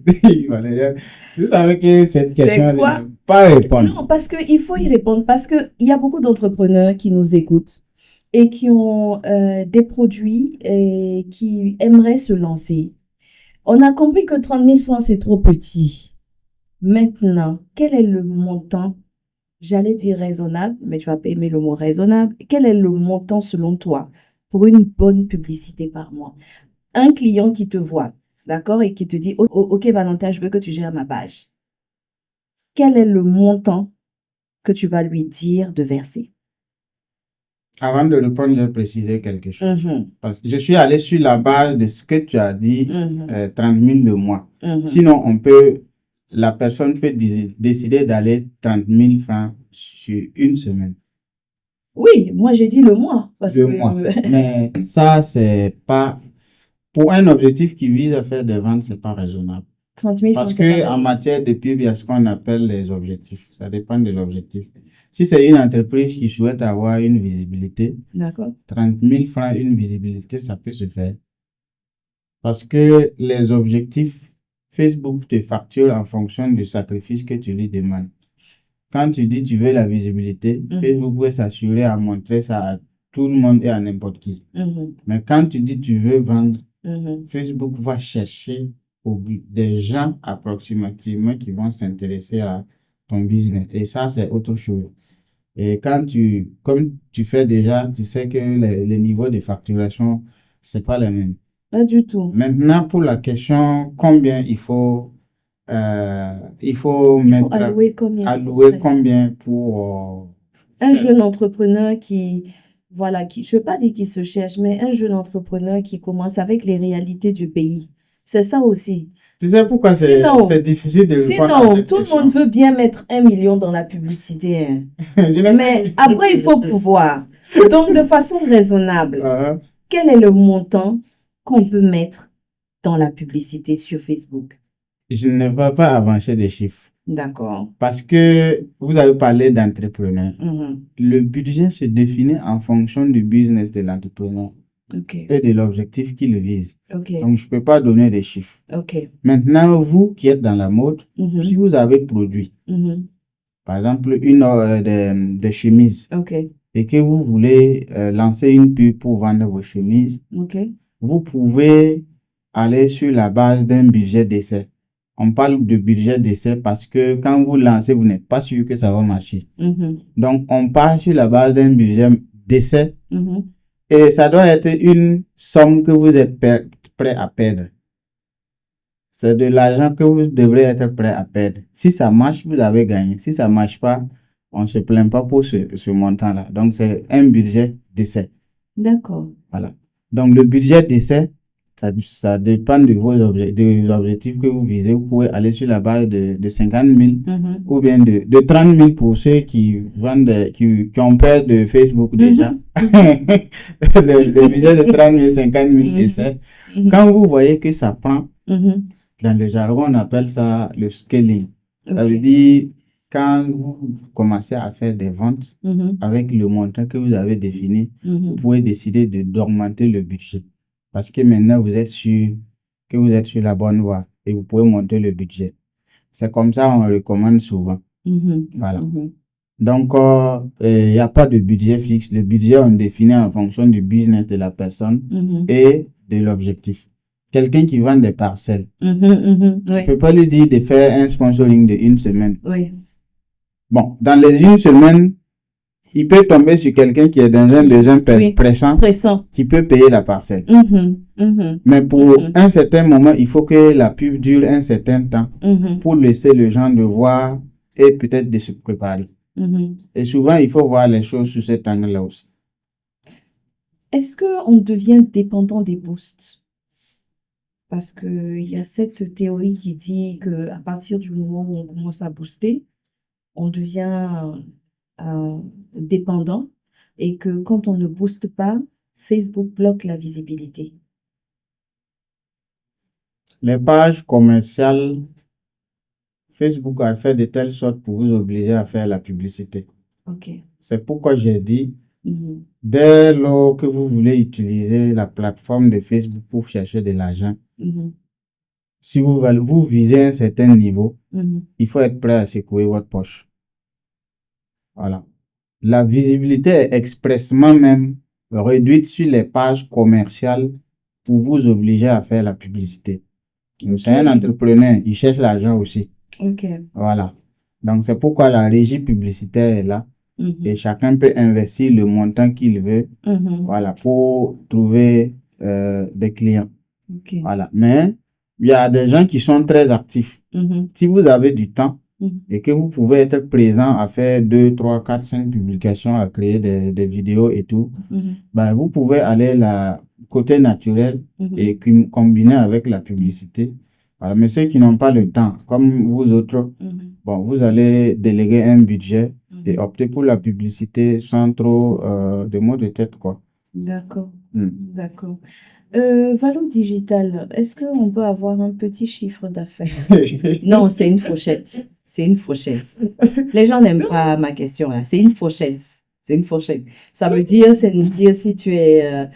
savais que cette question ne pas répondre. Non, parce qu'il faut y répondre. Parce qu'il y a beaucoup d'entrepreneurs qui nous écoutent et qui ont des produits et qui aimeraient se lancer. On a compris que 30 000 francs, c'est trop petit. Maintenant, quel est le montant? J'allais dire raisonnable, mais tu vas pas aimer le mot raisonnable. Quel est le montant selon toi pour une bonne publicité par mois? Un client qui te voit, d'accord, et qui te dit, ok Valentin, je veux que tu gères ma page. Quel est le montant que tu vas lui dire de verser? Avant de répondre, je vais préciser quelque chose. Parce que je suis allé sur la base de ce que tu as dit, 30 000 le mois. Sinon, la personne peut décider d'aller 30 000 francs sur une semaine. Oui, moi j'ai dit le mois. Mois. Mais ça, c'est pas... Pour un objectif qui vise à faire des ventes, c'est pas raisonnable. 30 000 Parce qu'en matière de pub, il y a ce qu'on appelle les objectifs. Ça dépend de l'objectif. Si c'est une entreprise qui souhaite avoir une visibilité, 30 000 francs, une visibilité, ça peut se faire. Parce que les objectifs, Facebook te facture en fonction du sacrifice que tu lui demandes. Quand tu dis tu veux la visibilité, Facebook veut s'assurer à montrer ça à tout le monde et à n'importe qui. Mais quand tu dis tu veux vendre, Facebook va chercher des gens approximativement qui vont s'intéresser à ton business. Et ça, c'est autre chose. Et comme tu fais déjà, tu sais que les niveaux de facturation, c'est pas les mêmes. Pas du tout. Maintenant, pour la question, combien il faut allouer combien pour un jeune entrepreneur qui, je veux pas dire qu'il se cherche, mais un jeune entrepreneur qui commence avec les réalités du pays. C'est ça aussi. Tu sais pourquoi c'est difficile de répondre à cette tout question? Le monde veut bien mettre 1 million dans la publicité. Hein. Mais après, il faut pouvoir. Donc, de façon raisonnable, quel est le montant qu'on peut mettre dans la publicité sur Facebook? Je ne vais pas avancer des chiffres. D'accord. Parce que vous avez parlé d'entrepreneur. Mhm. Le budget se définit en fonction du business de l'entrepreneur OK. et de l'objectif qu'il vise. OK. Donc, je ne peux pas donner des chiffres. OK. Maintenant, vous qui êtes dans la mode, Mhm. si vous avez produit, Mhm. par exemple, des chemises, OK. et que vous voulez lancer une pub pour vendre vos chemises, OK. vous pouvez aller sur la base d'un budget d'essai. On parle de budget d'essai parce que quand vous lancez, vous n'êtes pas sûr que ça va marcher. Mhm. Donc, on part sur la base d'un budget d'essai Mhm. et ça doit être une somme que vous êtes prêt à perdre. C'est de l'argent que vous devrez être prêt à perdre. Si ça marche, vous avez gagné. Si ça ne marche pas, on ne se plaint pas pour ce montant-là. Donc, c'est un budget d'essai. D'accord. Voilà. Donc, le budget d'essai, ça dépend de des objectifs que vous visez. Vous pouvez aller sur la base de 50 000 Mhm. ou bien de 30 000 pour ceux qui vendent, qui ont peur de Facebook déjà. Le budget de 30 000, 50 000 essais. Mhm. Quand vous voyez que ça prend, Mhm. dans le jargon, on appelle ça le scaling. Ça OK. veut dire quand vous commencez à faire des ventes Mhm. avec le montant que vous avez défini, vous Mhm. pouvez décider d'augmenter le budget. Parce que maintenant, vous êtes sûr que vous êtes sur la bonne voie et vous pouvez monter le budget. C'est comme ça on recommande souvent. Mhm. Voilà. Mhm. Donc, il n'y a pas de budget fixe. Le budget, on définit en fonction du business de la personne Mhm. et de l'objectif. Quelqu'un qui vend des parcelles, Mhm. Mhm. tu ne Oui. peux pas lui dire de faire un sponsoring de 1 semaine. Oui. Bon, dans les 1 semaine, il peut tomber sur quelqu'un qui est dans un besoin Oui. pressant, Pressant. qui peut payer la parcelle. Mhm. Mhm. Mais pour Mhm. un certain moment, il faut que la pub dure un certain temps Mhm. pour laisser les gens de voir et peut-être de se préparer. Mhm. Et souvent, il faut voir les choses sous cet angle-là aussi. Est-ce qu'on devient dépendant des boosts? Parce qu'il y a cette théorie qui dit qu'à partir du moment où on commence à booster, on devient dépendant et que quand on ne booste pas, Facebook bloque la visibilité. Les pages commerciales, Facebook a fait de telle sorte pour vous obliger à faire la publicité. OK. C'est pourquoi j'ai dit, Mhm. dès lors que vous voulez utiliser la plateforme de Facebook pour chercher de l'argent, Mhm. si vous visez un certain niveau, Mhm. il faut être prêt à secouer votre poche. Voilà. La visibilité est expressément même réduite sur les pages commerciales pour vous obliger à faire la publicité. Donc, c'est un Ok. entrepreneur, il cherche l'argent aussi. OK. Voilà. Donc, c'est pourquoi la régie publicitaire est là Mhm. et chacun peut investir le montant qu'il veut, Mhm. voilà, pour trouver des clients. OK. Voilà. Mais il y a des gens qui sont très actifs. Mhm. Si vous avez du temps Mhm. et que vous pouvez être présent à faire 2, 3, 4, 5 publications, à créer des vidéos et tout, Mhm. ben, vous pouvez aller côté naturel Mhm. et combiner avec la publicité. Voilà. Mais ceux qui n'ont pas le temps, comme vous autres, Mhm. bon, vous allez déléguer un budget et Mhm. opter pour la publicité sans trop de maux de tête, quoi. D'accord. Hmm. D'accord. Valo Digital, est-ce qu'on peut avoir un petit chiffre d'affaires? Non, c'est une fourchette. C'est une fourchette. Les gens n'aiment pas ma question là. C'est une fourchette. C'est une fourchette. Ça veut dire, c'est nous dire si tu es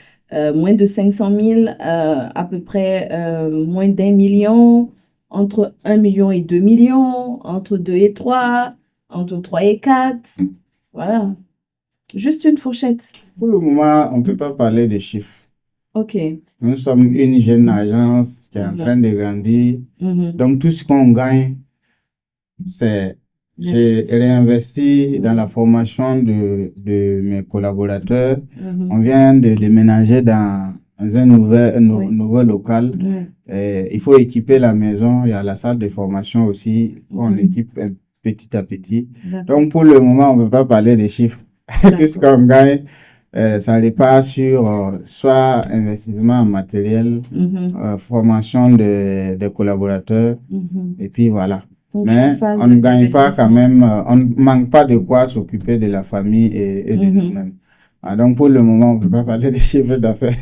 moins de 500 000, à peu près moins d'1 million, entre 1 million et 2 millions, entre 2 et 3, entre 3 et 4. Voilà. Juste une fourchette. Pour le moment, on ne peut pas parler de chiffres. OK. Nous sommes une jeune agence qui est en train de grandir. Mhm. Donc, tout ce qu'on gagne, j'ai L'investissement. réinvesti dans la formation de mes collaborateurs. Mhm. On vient de déménager dans un Oui. nouveau local. Ouais. Il faut équiper la maison. Il y a la salle de formation aussi qu'on Mhm. équipe petit à petit. D'accord. Donc, pour le moment, on ne peut pas parler des chiffres. Tout ce qu'on gagne, ça repart sur soit investissement en matériel, Mhm. formation des collaborateurs, Mhm. et puis voilà. Donc, Mais une phase on ne gagne pas quand d'investissement. même, on ne manque pas de quoi s'occuper de la famille et de Mhm. nous-mêmes. Donc, pour le moment, on ne peut pas parler de chiffre d'affaires.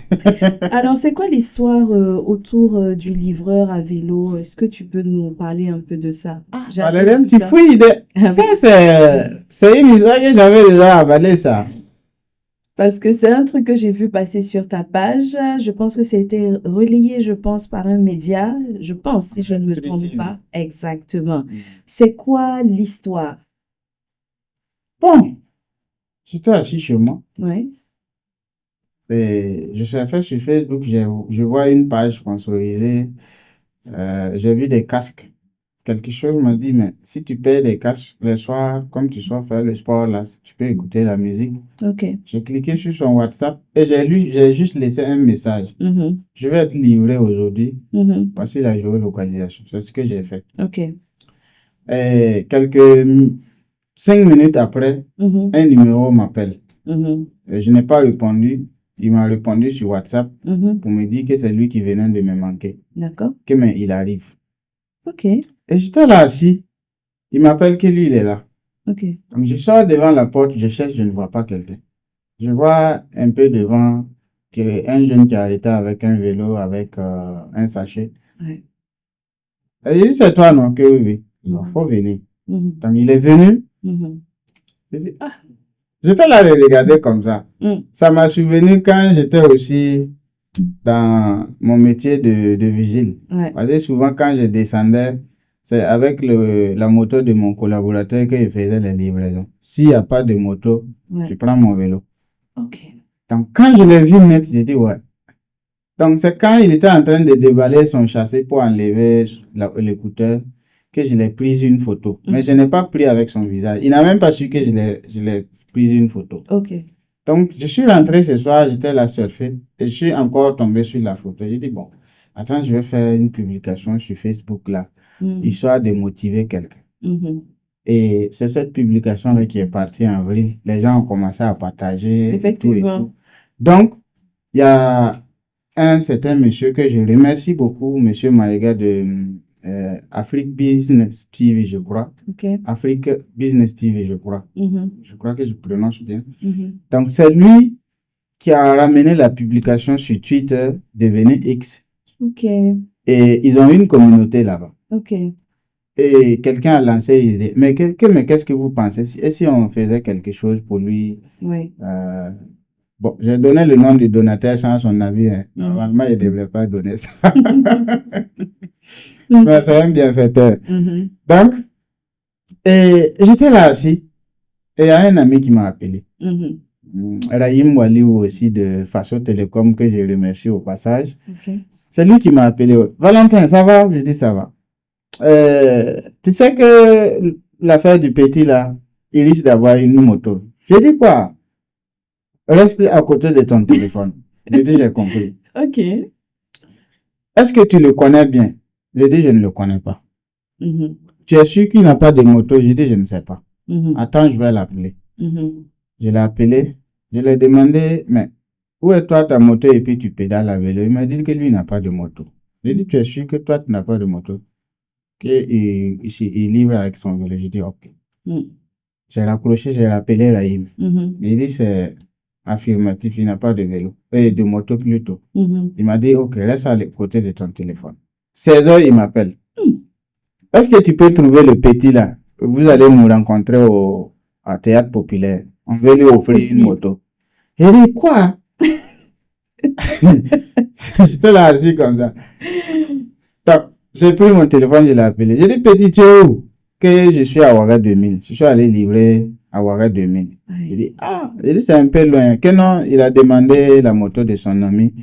Alors, c'est quoi l'histoire autour du livreur à vélo? Est-ce que tu peux nous parler un peu de ça? J'ai Parler entendu d'un petit ça. fouille. Ah Ça, oui. c'est une histoire que j'avais déjà avalée, ça. Parce que c'est un truc que j'ai vu passer sur ta page. Je pense que c'était relayé, je pense, par un média. Je pense, si je ne me trompe Intuitive. pas. Exactement. C'est quoi l'histoire? Bon, j'étais assis chez moi Oui. et je surfais sur Facebook, je vois une page sponsorisée. J'ai vu des casques. Quelque chose m'a dit, mais si tu payes des casques le soir, comme tu sois faire le sport, là, tu peux écouter la musique. OK. J'ai cliqué sur son WhatsApp et j'ai juste laissé un message. Mhm. Je vais être livré aujourd'hui. Mhm. Voici la géolocalisation. C'est ce que j'ai fait. OK. Et 5 minutes après, Mhm. un numéro m'appelle. Mhm. Et je n'ai pas répondu. Il m'a répondu sur WhatsApp Mhm. pour me dire que c'est lui qui venait de me manquer. D'accord. Que mais il arrive. OK. Et j'étais là assis. Il m'appelle que lui, il est là. OK. Donc je sors devant la porte, je cherche, je ne vois pas quelqu'un. Je vois un peu devant un jeune qui est arrêté avec un vélo, avec un sachet. Ouais. Et j'ai dit, c'est toi, non? Que oui, oui. Il Mhm. faut venir. Mhm. Donc il est venu. Mhm. J'ai dit, ah. J'étais là à le regarder comme ça. Mm. Ça m'a souvenu quand j'étais aussi dans mon métier de vigile. Ouais. Parce que souvent, quand je descendais, c'est avec la moto de mon collaborateur que je faisais les livraisons. S'il n'y a pas de moto, Ouais. je prends mon vélo. OK. Donc, quand je l'ai vu net, j'ai dit, ouais. Donc, c'est quand il était en train de déballer son châssis pour enlever l'écouteur que je l'ai pris une photo. Mais je n'ai pas pris avec son visage. Il n'a même pas su que je l'ai pris une photo. OK. Donc, je suis rentré ce soir, j'étais là surfer et je suis encore tombé sur la photo. J'ai dit, bon, attends, je vais faire une publication sur Facebook là, histoire de motiver quelqu'un. Mhm. Et c'est cette publication-là qui est partie en avril. Les gens ont commencé à partager tout et Effectivement. tout. Donc, il y a un certain monsieur que je remercie beaucoup, monsieur Maïga de Afrique Business TV, je crois. OK. Afrique Business TV, je crois. Mhm. Je crois que je prononce bien. Mhm. Donc, c'est lui qui a ramené la publication sur Twitter, devenu X. OK. Et ils ont une communauté là-bas. OK. Et quelqu'un a lancé l'idée. Mais qu'est-ce que vous pensez? Et si on faisait quelque chose pour lui? Oui. Bon, j'ai donné le nom du donateur sans son avis. Hein. Normalement, il ne devrait pas donner ça. Mais c'est un bienfaiteur. Mhm. Donc, et j'étais là assis. Et il y a un ami qui m'a appelé. Mhm. Rahim Waliou aussi de Faso Télécom, que je remercie au passage. OK. C'est lui qui m'a appelé. Valentin, ça va? Je dis ça va. Tu sais que l'affaire du petit là, il risque d'avoir une moto. Je dis quoi? Reste à côté de ton téléphone. Je dis j'ai compris. OK. Est-ce que tu le connais bien? Je dis je ne le connais pas. Mhm. Tu es sûr qu'il n'a pas de moto? Je dis je ne sais pas. Mhm. Attends, je vais l'appeler. Mhm. Je l'ai appelé. Je lui ai demandé, mais où est toi ta moto et puis tu pédales à vélo? Il m'a dit que lui n'a pas de moto. J'ai dit, tu es sûr que toi tu n'as pas de moto? Il livre avec son vélo. J'ai dit, ok. J'ai raccroché, j'ai rappelé Raïm. Il dit, c'est affirmatif, il n'a pas de vélo. Et de moto plutôt. Il m'a dit, ok, reste à côté de ton téléphone. 16h, il m'appelle. Est-ce que tu peux trouver le petit là? Vous allez nous rencontrer au théâtre populaire. On veut lui offrir une moto. J'ai dit, quoi? J'étais là assis comme ça. Donc, j'ai pris mon téléphone, je l'ai appelé. J'ai dit, petit, tu es où? Que je suis à Ouaga 2000. Je suis allé livrer à Ouaga 2000. J'ai dit, ah, c'est un peu loin. Que non, il a demandé la moto de son ami.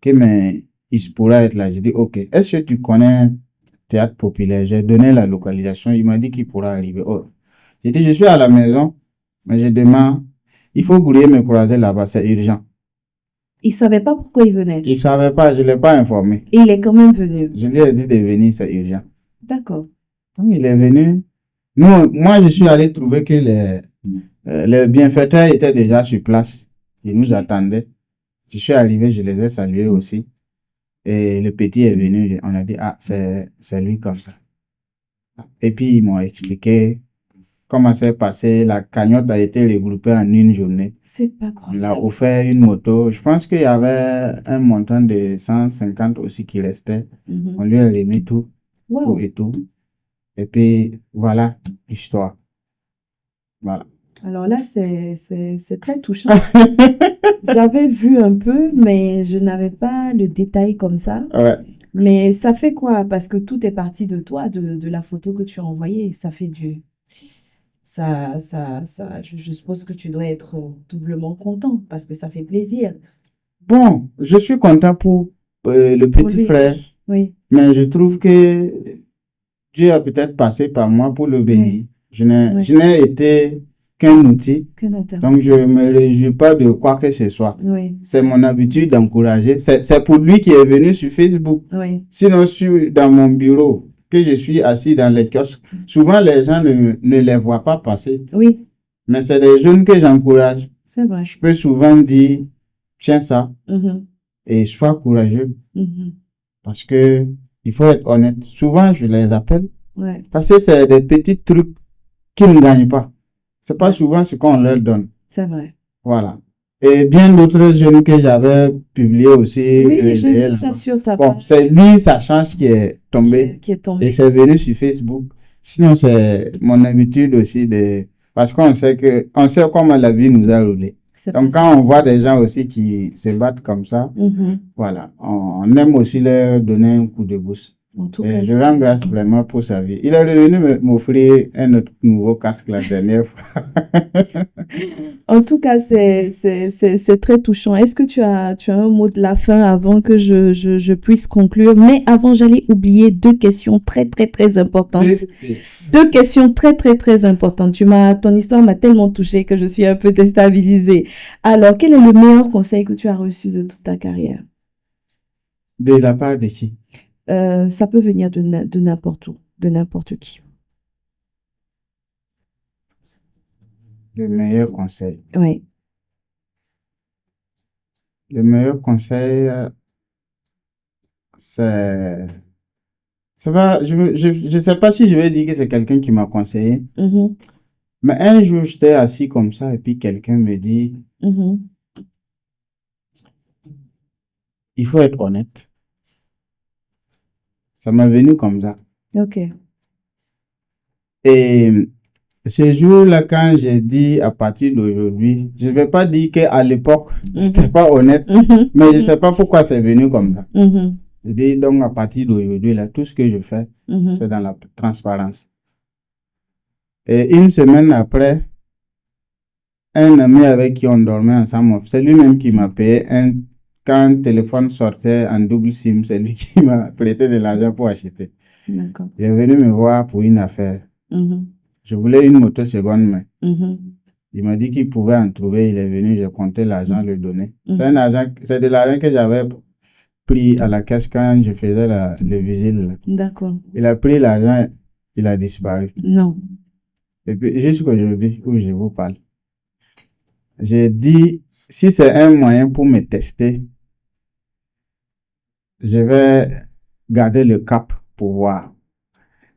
Que mais il pourra être là. J'ai dit, ok. Est-ce que tu connais théâtre populaire? J'ai donné la localisation. Il m'a dit qu'il pourra arriver. Oh. J'ai dit, je suis à la maison, mais je demande, il faut que vous me croiser là-bas, c'est urgent. Il ne savait pas pourquoi il venait. Il ne savait pas, je ne l'ai pas informé. Et il est quand même venu. Je lui ai dit de venir, c'est urgent. D'accord. Donc il est venu. Moi, je suis allé trouver que les bienfaiteurs étaient déjà sur place. Ils nous attendaient. Je suis arrivé, je les ai salués aussi. Et le petit est venu. On a dit, ah, c'est lui comme ça. Et puis, ils m'ont expliqué comment c'est passé. La cagnotte a été regroupée en une journée. C'est pas On l'a croyable. offert une moto. Je pense qu'il y avait un montant de 150 aussi qui restait. On lui a remis tout, tout Wow. et tout. Et puis, voilà l'histoire. Voilà. Alors là, c'est très touchant. J'avais vu un peu, mais je n'avais pas le détail comme ça. Ouais. Mais ça fait quoi? Parce que tout est parti de toi, de la photo que tu as envoyée. Ça fait je suppose que tu dois être doublement content parce que ça fait plaisir. Bon, je suis content pour le Pour petit lui, frère, oui, mais je trouve que Dieu a peut-être passé par moi pour le bénir. oui, Je oui. n'ai été qu'un outil, Qu'un donc je intermédiaire. ne me réjouis pas de quoi que ce soit. Oui, C'est mon habitude d'encourager. C'est pour lui qui est venu sur Facebook. oui, Sinon, dans mon bureau, que je suis assis dans les kiosques, souvent les gens ne les voient pas passer. oui, Mais c'est des jeunes que j'encourage. c'est vrai. Je peux souvent dire, tiens ça, Mhm, et sois courageux. mhm. Parce que il faut être honnête. Souvent, je les appelle Ouais, parce que c'est des petits trucs qui ne gagnent pas. C'est pas ouais, souvent ce qu'on leur donne. c'est vrai. Voilà. Et bien d'autres jeunes que j'avais publiés aussi. Oui, j'ai vu ça sur ta Bon, page c'est lui, sa chance qui est tombée. qui est Et tombée. c'est venu sur Facebook. Sinon, c'est mon habitude aussi de, parce qu'on sait comment la vie nous a roulé. C'est Donc, passé. quand on voit des gens aussi qui se battent comme ça, Mhm. voilà, on aime aussi leur donner un coup de boost. En tout Et cas, je rends grâce vraiment pour sa vie. Il est revenu m'offrir un autre nouveau casque la dernière fois. en tout cas, c'est très touchant. Est-ce que tu as un mot de la fin avant que je puisse conclure? Mais avant, j'allais oublier deux questions très, très, très importantes. Deux questions très, très, très importantes. Ton histoire m'a tellement touchée que je suis un peu déstabilisée. Alors, quel est le meilleur conseil que tu as reçu de toute ta carrière? De la part de qui? Ça peut venir de n'importe où, de n'importe qui. Le meilleur conseil. Oui. Le meilleur conseil, c'est... je sais pas si je vais dire que c'est quelqu'un qui m'a conseillé, Mhm, mais un jour, j'étais assis comme ça et puis quelqu'un me dit, mhm. il faut être honnête. Ça m'est venu comme ça. Ok. Et ce jour-là, quand j'ai dit à partir d'aujourd'hui, je ne vais pas dire qu'à l'époque, j'étais pas honnête, Mhm, mais je ne sais pas pourquoi c'est venu comme ça. mhm, Je dis donc à partir d'aujourd'hui, là, tout ce que je fais, mhm. c'est dans la transparence. Et une semaine après, un ami avec qui on dormait ensemble, c'est lui-même qui m'a payé quand le téléphone sortait en double SIM, c'est lui qui m'a prêté de l'argent pour acheter. D'accord. Il est venu me voir pour une affaire. Mhm, Je voulais une moto seconde main. mhm, Il m'a dit qu'il pouvait en trouver. Il est venu, j'ai compté l'argent, le donner. C'est mhm. de l'argent que j'avais pris à la caisse quand je faisais le vigile. D'accord. Il a pris l'argent, il a disparu. Non. Et puis, jusqu'aujourd'hui où je vous parle, j'ai dit, si c'est un moyen pour me tester, je vais garder le cap pour voir.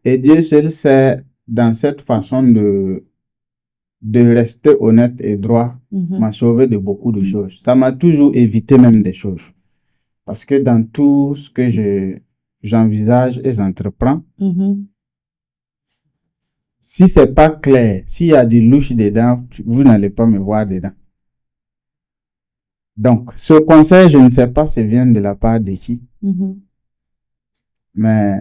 Et Dieu seul sait, dans cette façon de rester honnête et droit, Mhm, m'a sauvé de beaucoup de choses. Ça m'a toujours évité même des choses. Parce que dans tout ce que j'envisage et j'entreprends, mhm. si c'est pas clair, s'il y a du louche dedans, vous n'allez pas me voir dedans. Donc, ce conseil, je ne sais pas si vient de la part de qui, Mhm. mais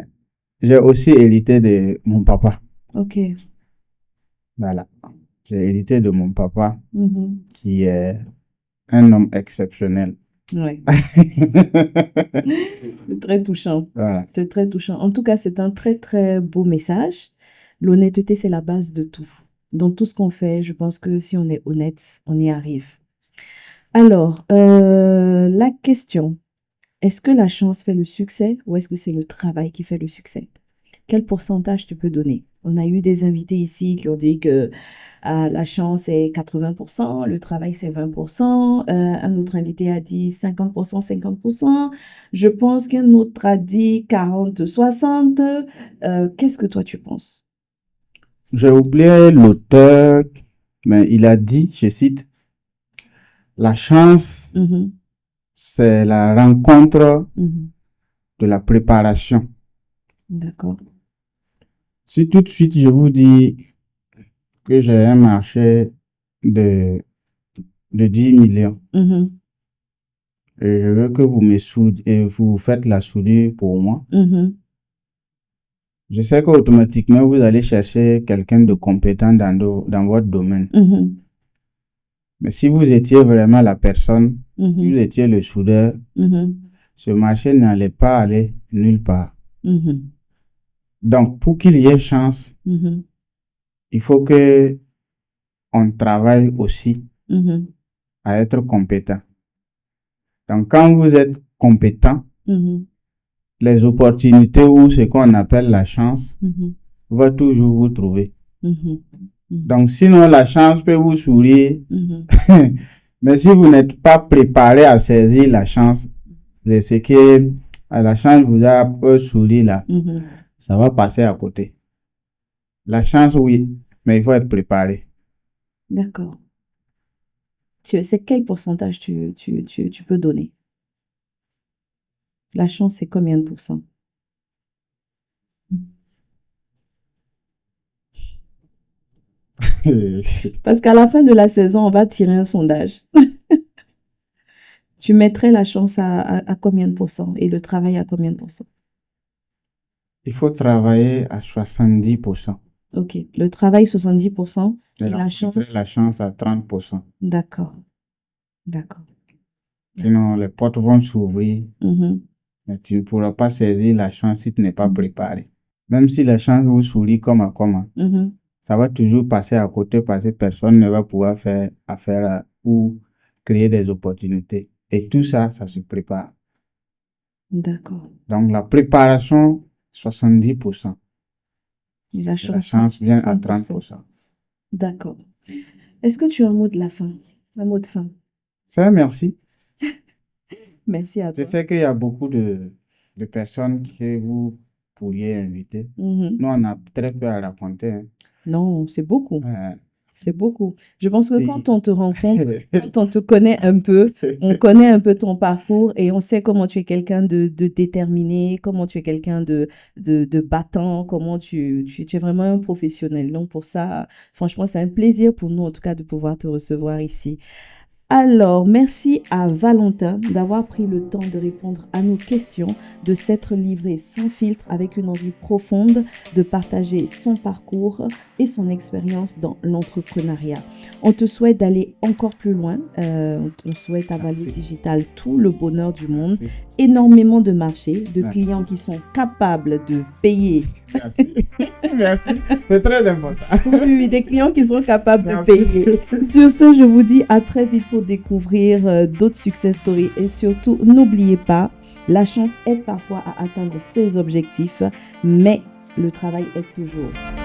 j'ai aussi hérité de mon papa. Ok. Voilà. J'ai hérité de mon papa, Mhm. qui est un homme exceptionnel. Ouais. C'est très touchant. Voilà. C'est très touchant. En tout cas, c'est un très, très beau message. L'honnêteté, c'est la base de tout. Dans tout ce qu'on fait, je pense que si on est honnête, on y arrive. Alors, la question, est-ce que la chance fait le succès ou est-ce que c'est le travail qui fait le succès? Quel pourcentage tu peux donner? On a eu des invités ici qui ont dit que la chance est 80%, le travail c'est 20%, un autre invité a dit 50%, 50%. Je pense qu'un autre a dit 40, 60. Qu'est-ce que toi tu penses? j'ai oublié l'auteur, mais il a dit, je cite, la chance, c'est la rencontre de la préparation. D'accord. Si tout de suite je vous dis que j'ai un marché de 10 millions et je veux que vous me soudez et vous faites la soudure pour moi, je sais qu'automatiquement vous allez chercher quelqu'un de compétent dans votre domaine. Mais si vous étiez vraiment la personne, si vous étiez le soudeur, ce marché n'allait pas aller nulle part. Donc, pour qu'il y ait chance, il faut que on travaille aussi à être compétent. Donc, quand vous êtes compétent, les opportunités ou ce qu'on appelle la chance va toujours vous trouver. Donc, sinon, la chance peut vous sourire. Mais si vous n'êtes pas préparé à saisir la chance, c'est que la chance vous a souri là, ça va passer à côté. La chance, oui, mais il faut être préparé. D'accord. C'est quel pourcentage tu peux donner? La chance, c'est combien de pourcents? Parce qu'à la fin de la saison, on va tirer un sondage. Tu mettrais la chance à combien de pourcents et le travail à combien de pourcents? Il faut travailler à 70%. Ok, le travail 70% et la chance? La chance à 30%. D'accord. D'accord. Sinon, les portes vont s'ouvrir, mais tu ne pourras pas saisir la chance si tu n'es pas préparé. Même si la chance vous sourit comme à comment, ça va toujours passer à côté parce que personne ne va pouvoir faire affaire ou créer des opportunités. Et tout ça, ça se prépare. D'accord. Donc, la préparation, 70%. Et la chance vient 30%. À 30%. D'accord. Est-ce que tu as un mot de la fin? Un mot de fin? Ça, merci. Merci à toi. Je sais qu'il y a beaucoup de personnes que vous pourriez inviter. Nous, on a très peu à raconter. Hein. Non, c'est beaucoup. C'est beaucoup. Je pense que quand on te rencontre, quand on te connaît un peu, on connaît un peu ton parcours et on sait comment tu es quelqu'un de déterminé, comment tu es quelqu'un de battant, comment tu es vraiment un professionnel. Donc, pour ça, franchement, c'est un plaisir pour nous, en tout cas, de pouvoir te recevoir ici. Alors, merci à Valentin d'avoir pris le temps de répondre à nos questions, de s'être livré sans filtre avec une envie profonde de partager son parcours et son expérience dans l'entrepreneuriat. On te souhaite d'aller encore plus loin. On souhaite à Valise Digital tout le bonheur du monde, énormément de marchés, de clients qui sont capables de payer. Merci. Merci. C'est très important. Oui, des clients qui sont capables de payer. Sur ce, je vous dis à très vite pour découvrir d'autres success stories. Et surtout, n'oubliez pas, la chance aide parfois à atteindre ses objectifs, mais le travail aide toujours.